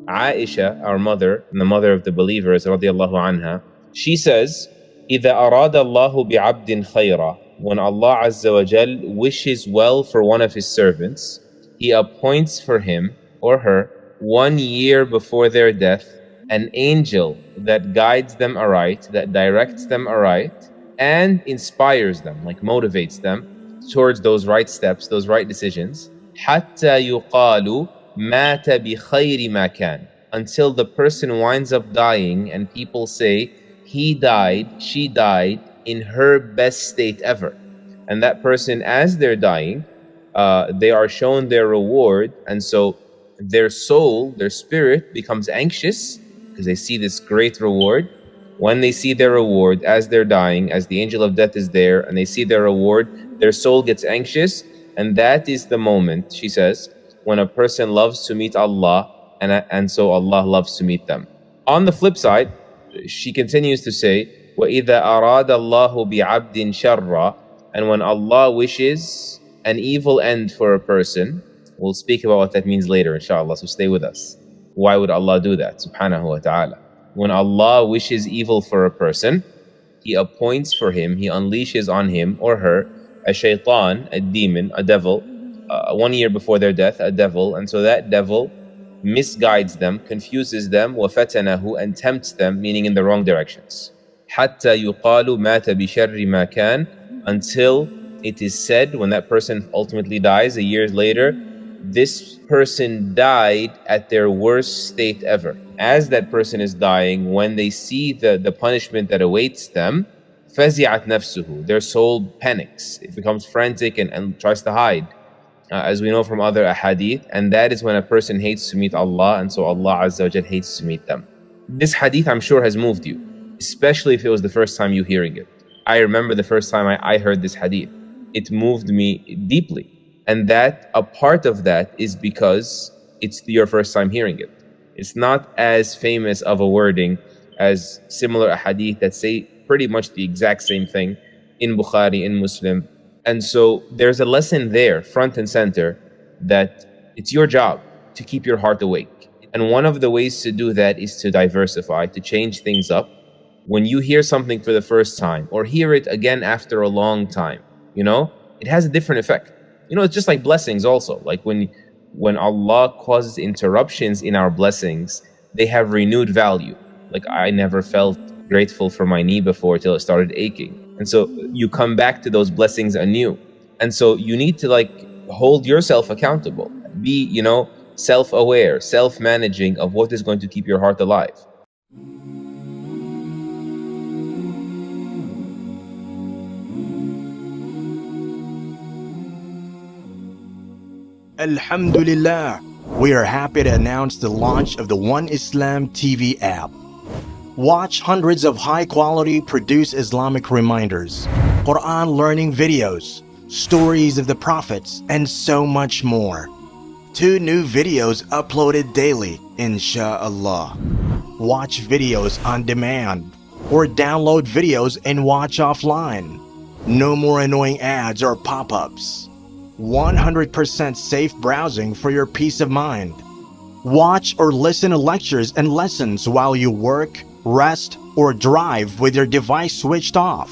Aisha, our mother, and the mother of the believers, radiallahu anha, she says, إِذَا أَرَادَ اللَّهُ بِعَبْدٍ خَيْرًا. When Allah Azza wa Jal wishes well for one of His servants, He appoints for him or her 1 year before their death an angel that guides them aright, that directs them aright, and inspires them, like motivates them towards those right steps, those right decisions. حَتَّى يُقَالُ مَاتَ بِخَيْرِ مَا كَانَ. Until the person winds up dying and people say, he died, she died in her best state ever. And that person, as they're dying, they are shown their reward, and so their soul, their spirit becomes anxious because they see this great reward. When they see their reward as they're dying, as the angel of death is there and they see their reward, their soul gets anxious, and that is the moment, she says, when a person loves to meet Allah, and so Allah loves to meet them. On the flip side, she continues to say, وَإِذَا أَرَادَ اللَّهُ بِعَبْدٍ شَرًّا. And when Allah wishes an evil end for a person, we'll speak about what that means later, inshallah, so stay with us. Why would Allah do that, subhanahu wa ta'ala? When Allah wishes evil for a person, He appoints for him, He unleashes on him or her a shaitan, a demon, a devil, 1 year before their death, a devil, and so that devil misguides them, confuses them, وَفَتَنَهُ, and tempts them, meaning in the wrong directions. حَتَّى يُقَالُ مَاتَ بِشَرِّ مَا كَانَ. Until it is said, when that person ultimately dies, a year later, this person died at their worst state ever. As that person is dying, when they see the punishment that awaits them, فَزِعَتْ نَفْسُهُ, their soul panics, it becomes frantic and tries to hide, as we know from other ahadith, and that is when a person hates to meet Allah, and so Allah Azza wa Jal hates to meet them. This hadith, I'm sure, has moved you, especially if it was the first time you hearing it. I remember the first time I heard this hadith. It moved me deeply. And that a part of that is because it's your first time hearing it. It's not as famous of a wording as similar hadith that say pretty much the exact same thing in Bukhari, in Muslim. And so there's a lesson there, front and center, that it's your job to keep your heart awake. And one of the ways to do that is to diversify, to change things up. When you hear something for the first time or hear it again after a long time, it has a different effect. It's just like blessings also. Like when Allah causes interruptions in our blessings, they have renewed value. Like I never felt grateful for my knee before till it started aching. And so you come back to those blessings anew. And so you need to hold yourself accountable. Be, self-aware, self-managing of what is going to keep your heart alive. Alhamdulillah, we are happy to announce the launch of the One Islam TV app. Watch hundreds of high-quality produced Islamic reminders, Quran learning videos, stories of the prophets, and so much more. 2 new videos uploaded daily, insha'Allah. Watch videos on demand, or download videos and watch offline. No more annoying ads or pop-ups. 100% safe browsing for your peace of mind. Watch or listen to lectures and lessons while you work, rest, or drive with your device switched off.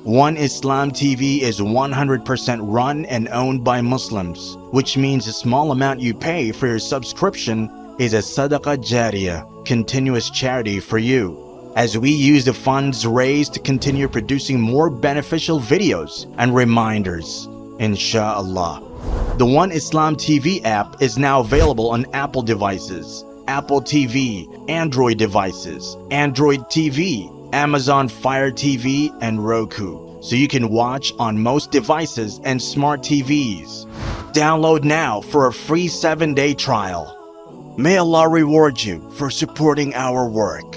One Islam TV is 100% run and owned by Muslims, which means the small amount you pay for your subscription is a SADAQAH JARIYAH, continuous charity for you, as we use the funds raised to continue producing more beneficial videos and reminders, insha'Allah. The One Islam TV app is now available on Apple devices, Apple TV, Android devices, Android TV, Amazon Fire TV, and Roku, so you can watch on most devices and smart TVs. Download now for a free 7-day trial. May Allah reward you for supporting our work.